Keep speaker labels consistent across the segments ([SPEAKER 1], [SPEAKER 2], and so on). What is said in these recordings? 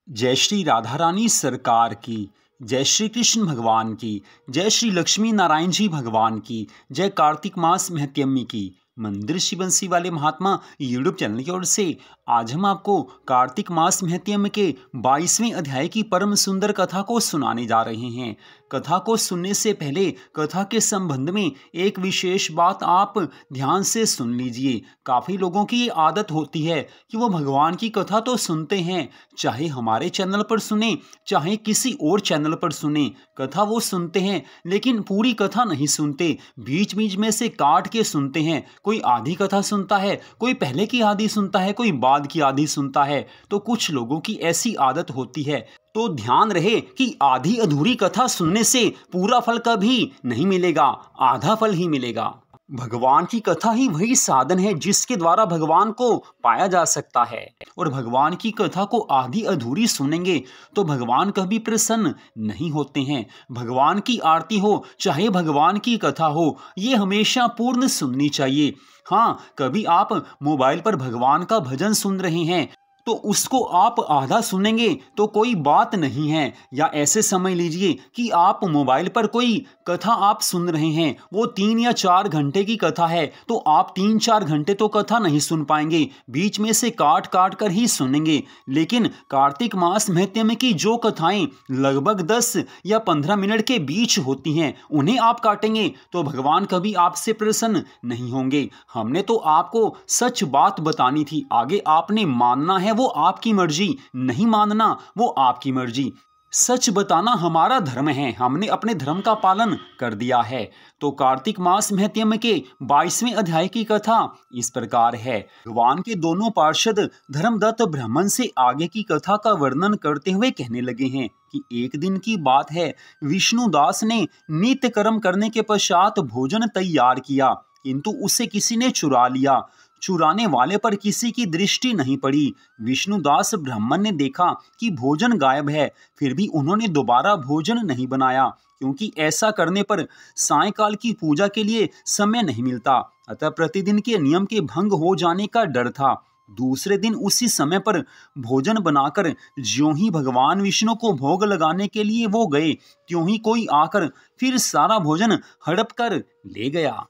[SPEAKER 1] जय श्री राधा रानी सरकार की, जय श्री कृष्ण भगवान की, जय श्री लक्ष्मी नारायण जी भगवान की, जय कार्तिक मास महत्यमी की। मंदिर श्री बंसी वाले महात्मा यूट्यूब चैनल की ओर से आज हम आपको कार्तिक मास महत्यम के 22वें अध्याय की परम सुंदर कथा को सुनाने जा रहे हैं। कथा को सुनने से पहले कथा के संबंध में एक विशेष बात आप ध्यान से सुन लीजिए। काफ़ी लोगों की ये आदत होती है कि वो भगवान की कथा तो सुनते हैं, चाहे हमारे चैनल पर सुने चाहे किसी और चैनल पर सुने, कथा वो सुनते हैं लेकिन पूरी कथा नहीं सुनते, बीच बीच में से काट के सुनते हैं। कोई आधी कथा सुनता है, कोई पहले की आधी सुनता है, कोई बाद की आधी सुनता है। तो कुछ लोगों की ऐसी आदत होती है, तो ध्यान रहे कि आधी अधूरी कथा सुनने से पूरा फल कभी नहीं मिलेगा, आधा फल ही मिलेगा। भगवान की कथा ही वही साधन है जिसके द्वारा भगवान को पाया जा सकता है, और भगवान की कथा को आधी अधूरी सुनेंगे तो भगवान कभी प्रसन्न नहीं होते हैं। भगवान की आरती हो चाहे भगवान की कथा हो, ये हमेशा पूर्ण सुननी चाहिए। हाँ, कभी आप मोबाइल पर भगवान का भजन सुन रहे हैं तो उसको आप आधा सुनेंगे तो कोई बात नहीं है, या ऐसे समझ लीजिए कि आप मोबाइल पर कोई कथा आप सुन रहे हैं, वो 3 या 4 घंटे की कथा है, तो आप 3-4 घंटे तो कथा नहीं सुन पाएंगे, बीच में से काट काट कर ही सुनेंगे। लेकिन कार्तिक मास महत्यम की जो कथाएं लगभग 10 या 15 मिनट के बीच होती हैं, उन्हें आप काटेंगे तो भगवान कभी आपसे प्रसन्न नहीं होंगे। हमने तो आपको सच बात बतानी थी, आगे आपने मानना है वो आपकी मर्जी, नहीं मानना वो आपकी मर्जी। सच बताना हमारा धर्म है, हमने अपने धर्म का पालन कर दिया है। तो कार्तिक मास महत्यम के 22वें अध्याय की कथा इस प्रकार है। भगवान के दोनों पार्षद धर्मदत्त ब्राह्मण से आगे की कथा का वर्णन करते हुए कहने लगे हैं कि एक दिन की बात है, विष्णुदास ने नित्य कर्म करने के पश्चात भोजन तैयार किया, किंतु उसे किसी ने चुरा लिया। चुराने वाले पर किसी की दृष्टि नहीं पड़ी। विष्णुदास ब्राह्मण ने देखा कि भोजन गायब है, फिर भी उन्होंने दोबारा भोजन नहीं बनाया, क्योंकि ऐसा करने पर सायंकाल की पूजा के लिए समय नहीं मिलता, अतः प्रतिदिन के नियम के भंग हो जाने का डर था। दूसरे दिन उसी समय पर भोजन बनाकर ज्यों ही भगवान विष्णु को भोग लगाने के लिए वो गए, त्यों ही कोई आकर फिर सारा भोजन हड़प कर ले गया।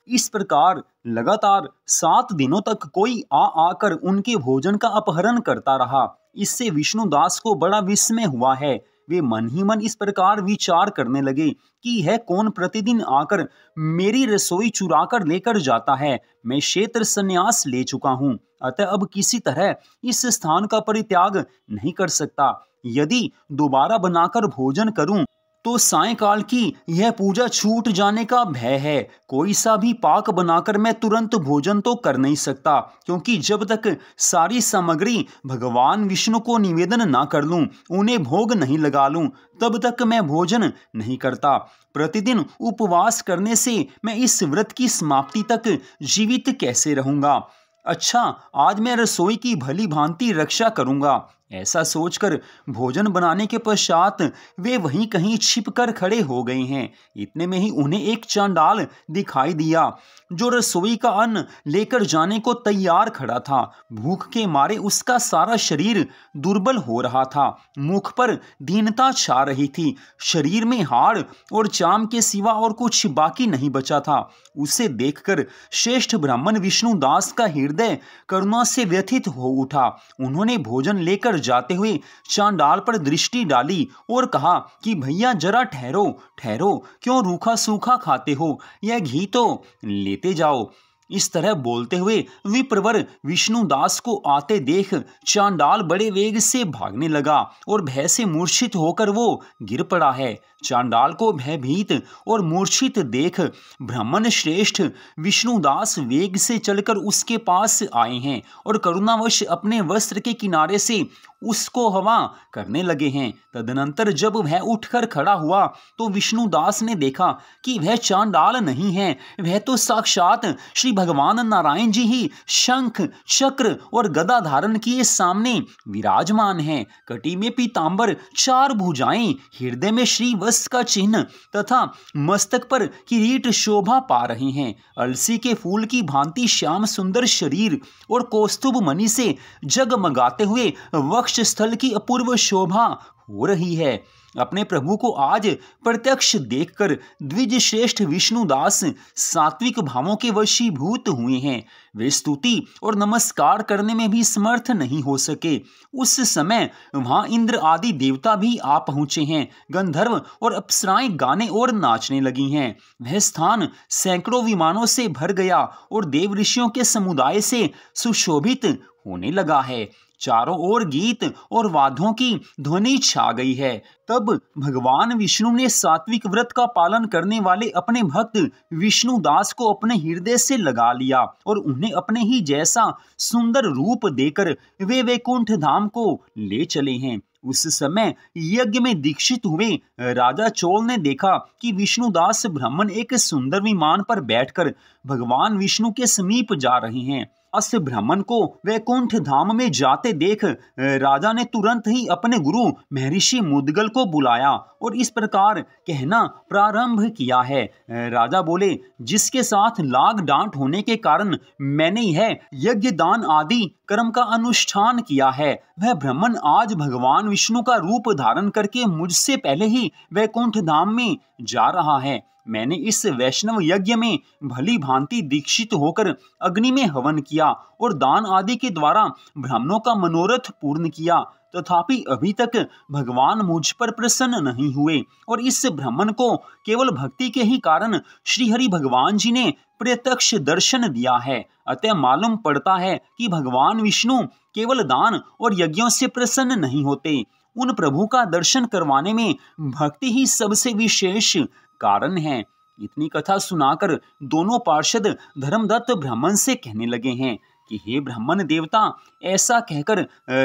[SPEAKER 1] इस प्रकार लगातार 7 दिनों तक कोई आकर उनके भोजन का अपहरण करता रहा। इससे विष्णुदास को बड़ा विस्मय हुआ है। वे मन ही मन इस प्रकार विचार करने लगे कि यह कौन प्रतिदिन आकर मेरी रसोई चुरा कर लेकर जाता है। मैं क्षेत्र संन्यास ले चुका हूँ, अतः अब किसी तरह इस स्थान का परित्याग नहीं कर सकता। यदि दोबारा बनाकर भोजन करूं तो सायंकाल की यह पूजा छूट जाने का भय है। कोई सा भी पाक बनाकर मैं तुरंत भोजन तो कर नहीं सकता, क्योंकि जब तक सारी सामग्री भगवान विष्णु को निवेदन ना कर लूं, उन्हें भोग नहीं लगा लूं, तब तक मैं भोजन नहीं करता। प्रतिदिन उपवास करने से मैं इस व्रत की समाप्ति तक जीवित कैसे रहूंगा। अच्छा, आज मैं रसोई की भली भांति रक्षा करूंगा। ऐसा सोचकर भोजन बनाने के पश्चात वे वहीं कहीं छिपकर खड़े हो गए हैं। इतने में ही उन्हें एक चांडाल दिखाई दिया, जो रसोई का अन्न लेकर जाने को तैयार खड़ा था। भूख के मारे उसका सारा शरीर दुर्बल हो रहा था, मुख पर दीनता छा रही थी, शरीर में हाड़ और चाम के सिवा और कुछ बाकी नहीं बचा था। उसे देखकर श्रेष्ठ ब्राह्मण विष्णुदास का हृदय करुणा से व्यथित हो उठा। उन्होंने भोजन लेकर जाते हुए चांडाल पर दृष्टि डाली और कहा कि भैया जरा ठहरो ठहरो, क्यों रूखा सूखा खाते हो, यह घी तो लेते जाओ। इस तरह बोलते हुए विप्रवर विष्णुदास को आते देख चांडाल बड़े वेग से भागने लगा और भय से मूर्छित होकर वो गिर पड़ा है। चांडाल को भयभीत और मूर्छित देख ब्राह्मण श्रेष्ठ विष्णुदास वेग से चलकर उसके पास आए हैं और करुणावश अपने वस्त्र के किनारे से उसको हवा करने लगे हैं। तदनंतर जब वह उठकर खड़ा हुआ तो विष्णुदास ने देखा कि वह चांडाल नहीं है, वह तो साक्षात श्री भगवान नारायण जी ही शंख चक्र और गदा धारण किए सामने विराजमान हैं। कटी में पीतांबर, 4 भुजाएं, हृदय में श्री वत्स का चिन्ह तथा मस्तक पर किरीट शोभा पा रहे हैं। अलसी के फूल की भांति श्याम सुंदर शरीर और कौस्तुभ मणि से जगमगाते हुए वक्ष वक्षस्थल की अपूर्व शोभा हो रही है। अपने प्रभु को आज प्रत्यक्ष देखकर द्विज श्रेष्ठ विष्णुदास सात्विक भावों के वशीभूत हुए हैं। वे स्तुति और नमस्कार करने में भी समर्थ नहीं हो सके। उस समय वहां इंद्र आदि देवता भी आ पहुंचे हैं। गंधर्व और अप्सराएं गाने और नाचने लगी हैं। वह स्थान सैकड़ों विमानों से भर गया और देव ऋषियों के समुदाय से सुशोभित होने लगा है। चारों ओर गीत और वाद्यों की ध्वनि छा गई है। तब भगवान विष्णु ने सात्विक व्रत का पालन करने वाले अपने भक्त विष्णुदास को अपने हृदय से लगा लिया और उन्हें अपने ही जैसा सुंदर रूप देकर वे वैकुंठ धाम को ले चले हैं। उस समय यज्ञ में दीक्षित हुए राजा चोल ने देखा कि विष्णुदास ब्राह्मण एक सुंदर विमान पर बैठकर भगवान विष्णु के समीप जा रहे हैं। अस ब्राह्मण को वैकुंठ धाम में जाते देख राजा ने तुरंत ही अपने गुरु महर्षि मुद्गल को बुलाया और इस प्रकार कहना प्रारंभ किया है। राजा बोले, जिसके साथ लाग डांट होने के कारण मैंने यह यज्ञ दान आदि कर्म का अनुष्ठान किया है, वह ब्राह्मण आज भगवान विष्णु का रूप धारण करके मुझसे पहले ही वैकुंठ धाम में जा रहा है। मैंने इस वैष्णव यज्ञ में भली भांति दीक्षित होकर अग्नि में हवन किया और दान आदि के द्वारा ब्राह्मणों का मनोरथ पूर्ण किया, तथापि अभी तक भगवान मुझ पर प्रसन्न नहीं हुए और इस ब्राह्मण को केवल भक्ति के ही कारण श्री हरि भगवान जी ने प्रत्यक्ष दर्शन दिया है। अतः मालूम पड़ता है कि भगवान विष्णु केवल दान और यज्ञों से प्रसन्न नहीं होते। उन प्रभु का दर्शन करवाने में भक्ति ही सबसे विशेष कारण है। इतनी कथा सुनाकर दोनों पार्षद धर्मदत्त ब्राह्मण से कहने लगे हैं कि हे ब्राह्मण देवता, ऐसा कहकर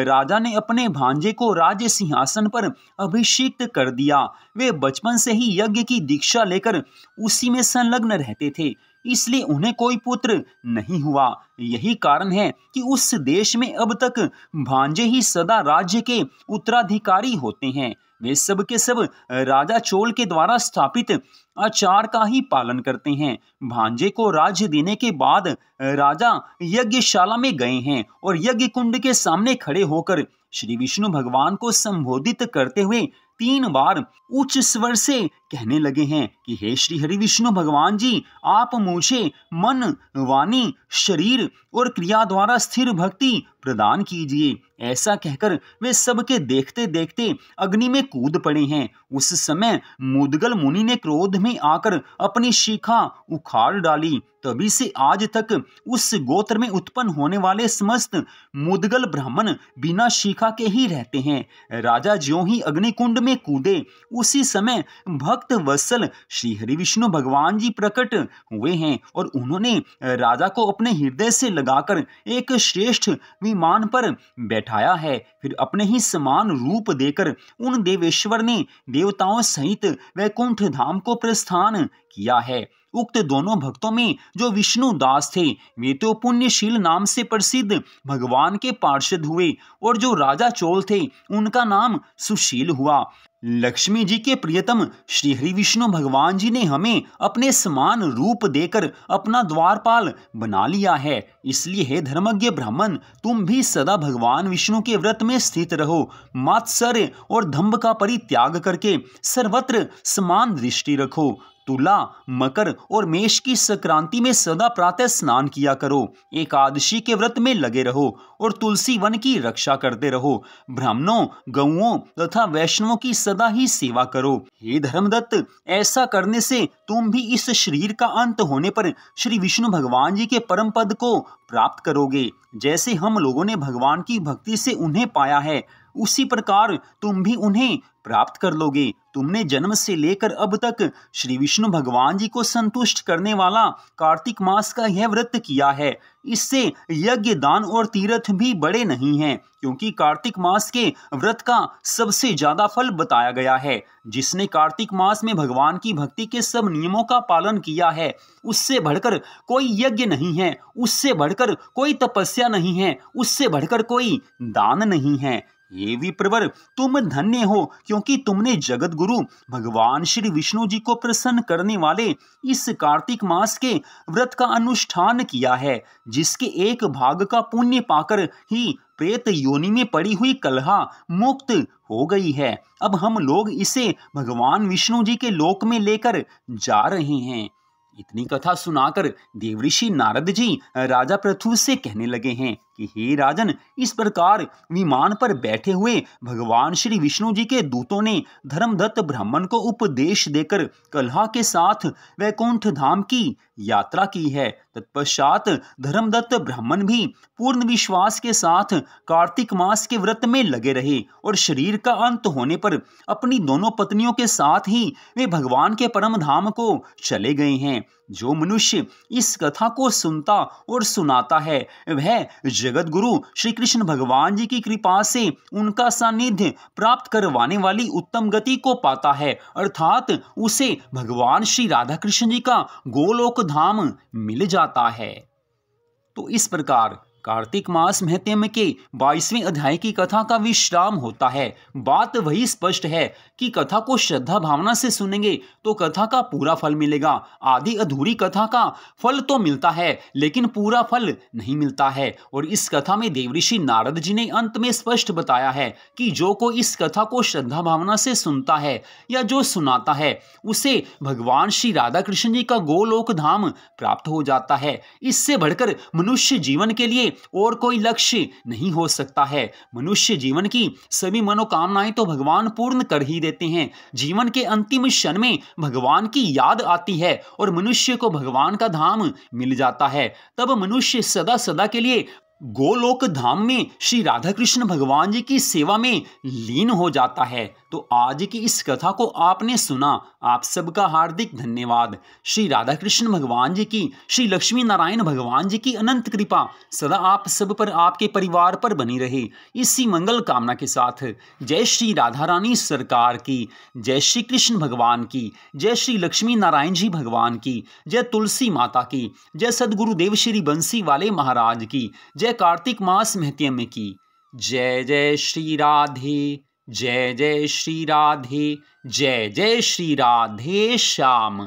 [SPEAKER 1] राजा ने अपने भांजे को राज्य सिंहासन पर अभिषिक्त कर दिया। वे बचपन से ही यज्ञ की दीक्षा लेकर उसी में संलग्न रहते थे, इसलिए उन्हें कोई पुत्र नहीं हुआ। यही कारण है कि उस देश में अब तक भांजे ही सदा राज्य के उत्तराधिकारी होते हैं। वे सब के सब राजा चोल के द्वारा स्थापित आचार का ही पालन करते हैं। भांजे को राज्य देने के बाद राजा यज्ञशाला में गए हैं और यज्ञ कुंड के सामने खड़े होकर श्री विष्णु भगवान को संबोधित करते हुए 3 बार उच्च स्वर से कहने लगे हैं कि हे श्री हरि विष्णु भगवान जी, आप मुझे मन, वाणी, शरीर और क्रिया द्वारा स्थिर भक्ति प्रदान कीजिए। ऐसा कहकर वे सबके देखते देखते अग्नि में कूद पड़े हैं। उस समय मुद्गल मुनि ने क्रोध में आकर अपनी शिखा उखाड़ डाली। तभी से आज तक उस गोत्र में उत्पन्न होने वाले समस्त मुद्गल ब्राह्मण बिना शिखा के ही रहते हैं। राजा ज्यों ही अग्निकुंड में कूदे, उसी समय भक्त वत्सल श्री हरि विष्णु भगवान जी प्रकट हुए हैं और उन्होंने राजा को अपने हृदय से लगाकर एक श्रेष्ठ विमान पर बैठाया है। फिर अपने ही समान रूप देकर उन देवेश्वर ने देवताओं सहित वैकुंठ धाम को प्रस्थान किया है। उक्त दोनों भक्तों में जो विष्णु दास थे, वे तो पुण्यशील नाम से प्रसिद्ध भगवान के पार्षद हुए और जो राजा चोल थे, उनका नाम सुशील हुआ। लक्ष्मी जी के प्रियतम श्री हरि विष्णु भगवान जी ने हमें अपने समान रूप देकर अपना द्वारपाल बना लिया है। इसलिए हे धर्मज्ञ ब्राह्मण, तुम भी सदा भगवान विष्णु के व्रत में स्थित रहो। मात्सर्य और दंभ का परित्याग करके सर्वत्र समान दृष्टि रखो। तुला, मकर और मेष की संक्रांति में सदा प्रातः स्नान किया करो। एकादशी के व्रत में लगे रहो और तुलसी वन की रक्षा करते रहो। ब्राह्मणों, गौओं तथा वैष्णवों की सदा ही सेवा करो। हे धर्मदत्त, ऐसा करने से तुम भी इस शरीर का अंत होने पर श्री विष्णु भगवान जी के परम पद को प्राप्त करोगे। जैसे हम लोगों ने भगवान की भक्ति से उन्हें पाया है, उसी प्रकार तुम भी उन्हें प्राप्त कर लोगे। तुमने जन्म से लेकर अब तक श्री विष्णु भगवान जी को संतुष्ट करने वाला कार्तिक मास का यह व्रत किया है। इससे यज्ञ, दान और तीर्थ भी बड़े नहीं हैं, क्योंकि कार्तिक मास के व्रत का सबसे ज्यादा फल बताया गया है। जिसने कार्तिक मास में भगवान की भक्ति के सब नियमों का पालन किया है, उससे बढ़कर कोई यज्ञ नहीं है, उससे बढ़कर कोई तपस्या नहीं है, उससे बढ़कर कोई दान नहीं है। ये विप्रवर, तुम धन्य हो, क्योंकि तुमने जगत गुरु भगवान श्री विष्णु जी को प्रसन्न करने वाले इस कार्तिक मास के व्रत का अनुष्ठान किया है, जिसके एक भाग का पुण्य पाकर ही प्रेत योनि में पड़ी हुई कलहा मुक्त हो गई है। अब हम लोग इसे भगवान विष्णु जी के लोक में लेकर जा रहे हैं। इतनी कथा सुनाकर देवऋषि नारद जी राजा पृथु से कहने लगे हैं कि हे राजन, इस प्रकार विमान पर बैठे हुए भगवान श्री विष्णु जी के दूतों ने धर्मदत्त ब्राह्मण को उपदेश देकर कलहा के साथ वैकुंठ धाम की यात्रा की है। तत्पश्चात धर्मदत्त ब्राह्मण भी पूर्ण विश्वास के साथ कार्तिक मास के व्रत में लगे रहे और शरीर का अंत होने पर अपनी दोनों पत्नियों के साथ ही वे भगवान के परम धाम को चले गए हैं। जो मनुष्य इस कथा को सुनता और सुनाता है वह जगत गुरु श्री कृष्ण भगवान जी की कृपा से उनका सानिध्य प्राप्त करवाने वाली उत्तम गति को पाता है, अर्थात उसे भगवान श्री राधा कृष्ण जी का गोलोक धाम मिल जाता है। तो इस प्रकार कार्तिक मास महत्म्य के 22वें अध्याय की कथा का विश्राम होता है। बात वही स्पष्ट है कि कथा को श्रद्धा भावना से सुनेंगे तो कथा का पूरा फल मिलेगा। आधी अधूरी कथा का फल तो मिलता है लेकिन पूरा फल नहीं मिलता है। और इस कथा में देवऋषि नारद जी ने अंत में स्पष्ट बताया है कि जो कोई इस कथा को श्रद्धा भावना से सुनता है या जो सुनाता है उसे भगवान श्री राधा कृष्ण जी का गोलोक धाम प्राप्त हो जाता है। इससे बढ़कर मनुष्य जीवन के लिए और कोई लक्ष्य नहीं हो सकता है। मनुष्य जीवन की सभी मनोकामनाएं तो भगवान पूर्ण कर ही देते हैं। जीवन के अंतिम क्षण में भगवान की याद आती है और मनुष्य को भगवान का धाम मिल जाता है। तब मनुष्य सदा सदा के लिए गोलोक धाम में श्री राधा कृष्ण भगवान जी की सेवा में लीन हो जाता है। तो आज की इस कथा को आपने सुना, आप सबका हार्दिक धन्यवाद। श्री राधा कृष्ण भगवान जी की, श्री लक्ष्मी नारायण भगवान जी की अनंत कृपा सदा आप सब पर, आपके परिवार पर बनी रहे। इसी मंगल कामना के साथ जय श्री राधा रानी सरकार की, जय श्री कृष्ण भगवान की, जय श्री लक्ष्मी नारायण जी भगवान की, जय तुलसी माता की, जय सदगुरुदेव श्री बंसी वाले महाराज की, जय कार्तिक मास महत्म्य की। जय जय श्री राधे, जय जय श्री राधे, जय जय श्री राधे श्याम।